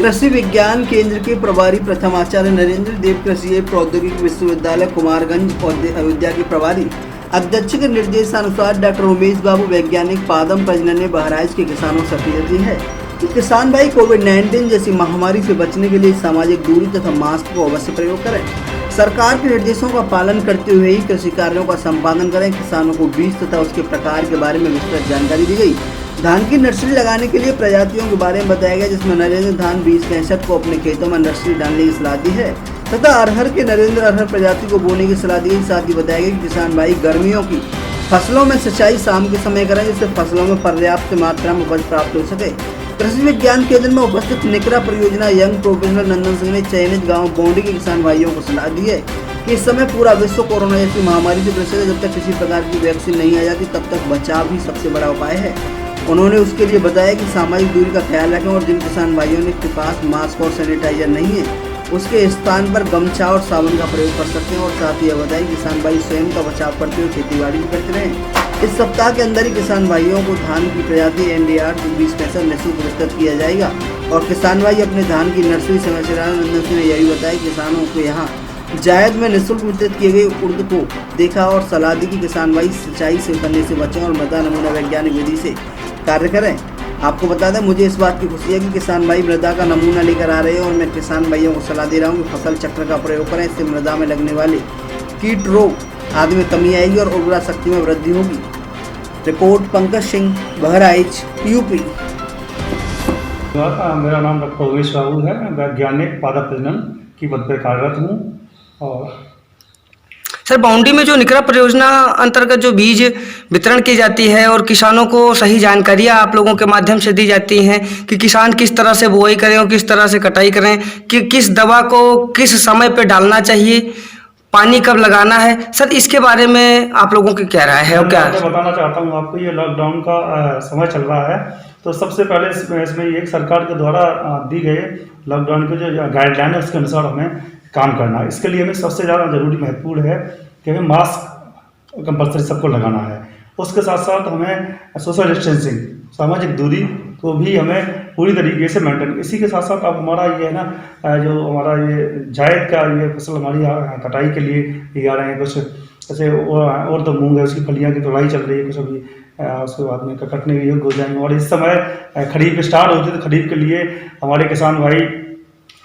कृषि विज्ञान केंद्र के प्रभारी प्रथमाचार्य नरेंद्र देव कृषि प्रौद्योगिकी विश्वविद्यालय कुमारगंज और अयोध्या के प्रभारी अध्यक्ष के निर्देशानुसार डॉक्टर उमेश बाबू वैज्ञानिक पादम प्रजनन ने बहराइच के किसानों से अपील की है कि किसान भाई कोविड-19 जैसी महामारी से बचने के लिए सामाजिक दूरी तथा मास्क को अवश्य प्रयोग करें। सरकार के निर्देशों का पालन करते हुए ही कृषि कार्यों का संपादन करें। किसानों को बीज तथा उसके प्रकार के बारे में विस्तृत जानकारी दी गई। धान की नर्सरी लगाने के लिए प्रजातियों के बारे में बताया गया, जिसमें नरेंद्र धान 2065 को अपने खेतों में नर्सरी डालने की सलाह दी है तथा अरहर के नरेंद्र अरहर प्रजाति को बोने की सलाह दी गई। साथ ही बताया गया कि किसान भाई गर्मियों की फसलों में सिंचाई शाम के समय करें, जिससे फसलों में पर्याप्त मात्रा में उपज प्राप्त हो सके। कृषि विज्ञान केंद्र में उपस्थित निकरा परियोजना यंग प्रोफेशनल नंदन सिंह ने चयनित गांव बौंडी के किसान भाइयों को सलाह दी है कि इस समय पूरा विश्व कोरोना जैसी महामारी से ग्रसित है। जब तक किसी प्रकार की वैक्सीन नहीं आ जाती तब तक बचाव ही सबसे बड़ा उपाय है। उन्होंने उसके लिए बताया कि सामाजिक दूरी का ख्याल रखें और जिन किसान भाइयों के पास मास्क और सैनिटाइजर नहीं है उसके स्थान पर गमछा और साबुन का प्रयोग कर सकते हैं। और साथ ही यह बताया कि किसान भाई स्वयं का बचाव करते हुए खेती बाड़ी भी करते रहें। इस सप्ताह के अंदर ही किसान भाइयों को धान की प्रजाति NDR 2065 निःशुल्क वितरित किया जाएगा और किसान भाई अपने धान की नर्सरी समय से नंदन सिंह ने यही बताया कि किसानों को यहाँ जायद में निःशुल्क वितरित किए गए उर्द को देखा और सलाह दी कि किसान भाई सिंचाई से करने से बचें और मृदा नमूना वैज्ञानिक विधि से कार्य करें। आपको बता दें, मुझे इस बात की खुशी है कि किसान भाई मृदा का नमूना लेकर आ रहे हैं और मैं किसान भाइयों को सलाह दे रहा हूँ कि फसल चक्र का प्रयोग करें। इससे मृदा में लगने वाले कीट रोग आदि में कमी आएगी और उर्वरा शक्ति में वृद्धि होगी। Report Pankaj Singh, Bahraich, UP. मेरा नाम डॉक्टर उमेश बाबू है। मैं वैज्ञानिक पादप प्रजनन की पद पर कार्यरत हूँ। और सर, बाउंड्री में जो निकरा परियोजना अंतर्गत जो बीज वितरण की जाती है और किसानों को सही जानकारियाँ आप लोगों के माध्यम से दी जाती हैं कि किसान किस तरह से बुआई करें और किस तरह से कटाई करें, कि किस दवा को किस समय पे डालना चाहिए, पानी कब लगाना है, सर इसके बारे में आप लोगों की क्या राय है? और क्या मैं बताना चाहता हूँ आपको, ये लॉकडाउन का समय चल रहा है, तो सबसे पहले इसमें एक सरकार के द्वारा दी गए लॉकडाउन के जो गाइडलाइन है उसके अनुसार हमें काम करना है। इसके लिए हमें सबसे ज़्यादा जरूरी महत्वपूर्ण है कि हमें मास्क कंपल्सरी सबको लगाना है। उसके साथ साथ हमें सोशल डिस्टेंसिंग, सामाजिक दूरी को भी हमें पूरी तरीके से मेंटेन। इसी के साथ साथ अब हमारा ये है ना, जो हमारा ये जायद का ये फसल हमारी कटाई के लिए ये आ रहे हैं, कुछ जैसे और तो मूंग है उसकी फलियाँ की तोड़ाई चल रही है, कुछ अभी उसके बाद में कटने के योग्य हो जाएंगे। और इस समय खरीफ स्टार्ट होती है, तो खरीफ के लिए हमारे किसान भाई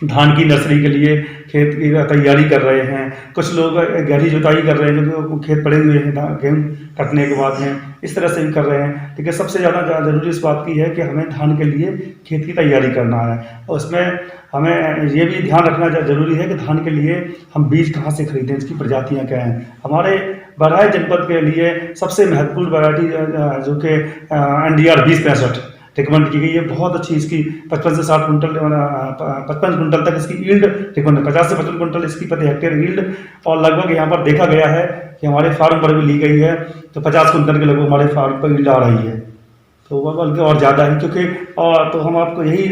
धान की नर्सरी के लिए खेत की तैयारी कर रहे हैं। कुछ लोग गहरी जुताई कर रहे हैं, जो खेत पड़े हुए हैं गेहूँ कटने के बाद में, इस तरह से भी कर रहे हैं। लेकिन सबसे ज़्यादा ज़रूरी इस बात की है कि हमें धान के लिए खेत की तैयारी करना है और उसमें हमें ये भी ध्यान रखना जरूरी है कि धान के लिए हम बीज कहाँ से खरीदें, इसकी प्रजातियाँ क्या हैं। हमारे बहराइच जनपद के लिए सबसे महत्वपूर्ण वैरायटी जो कि NDR 2065 रिकमेंड की गई है, बहुत अच्छी। इसकी 55 से 60 कुंटल 55 कुंटल तक इसकी ईल्ड रिकमेंड, 50 से 55 कुंटल इसकी प्रति हेक्टेयर ईल्ड। और लगभग यहाँ पर देखा गया है कि हमारे फार्म पर भी ली गई है, तो 50 कुंटल के लगभग हमारे फार्म पर ईल्ड आ रही है, तो वह बल्कि और ज़्यादा है। क्योंकि और तो हम आपको यही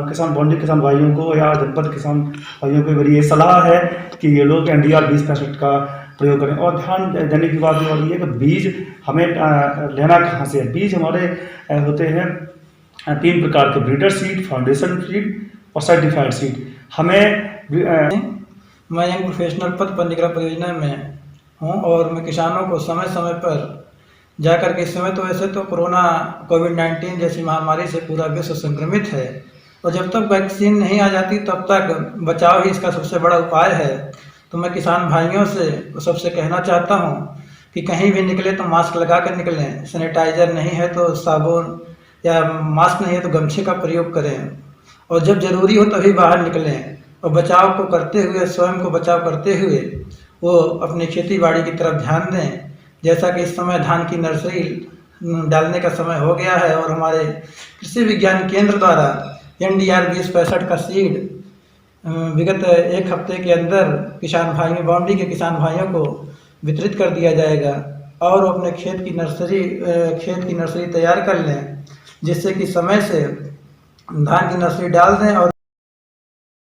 किसान बॉन्डी किसान भाइयों को या जनपद किसान भाइयों को मेरी ये सलाह है कि ये लोग NDR 2065 का प्रयोग करें। और ध्यान देने की बात ये है कि बीज हमें लेना कहाँ से है। बीज हमारे होते हैं 3 प्रकार के, ब्रीडर सीड, फाउंडेशन सीड और सर्टिफाइड सीड। मैं यंग प्रोफेशनल पद पर निकरा परियोजना में हूँ और मैं किसानों को समय समय पर जाकर के, इस समय तो वैसे तो कोविड-19 जैसी महामारी से पूरा विश्व संक्रमित है और जब तक वैक्सीन नहीं आ जाती तब तक बचाव ही इसका सबसे बड़ा उपाय है। तो मैं किसान भाइयों से सबसे कहना चाहता हूँ कि कहीं भी निकले तो मास्क लगा कर निकलें, सैनिटाइजर नहीं है तो साबुन, या मास्क नहीं है तो गमछे का प्रयोग करें और जब ज़रूरी हो तभी बाहर निकलें और बचाव को करते हुए, स्वयं को बचाव करते हुए वो अपनी खेती बाड़ी की तरफ ध्यान दें। जैसा कि इस समय धान की नर्सरी डालने का समय हो गया है और हमारे कृषि विज्ञान केंद्र द्वारा NDR 2065 का सीड विगत 1 हफ्ते के अंदर किसान भाइयों, बाउंड्री के किसान भाइयों को वितरित कर दिया जाएगा और वो अपने खेत की नर्सरी तैयार कर लें, जिससे कि समय से धान की नर्सरी डाल दें और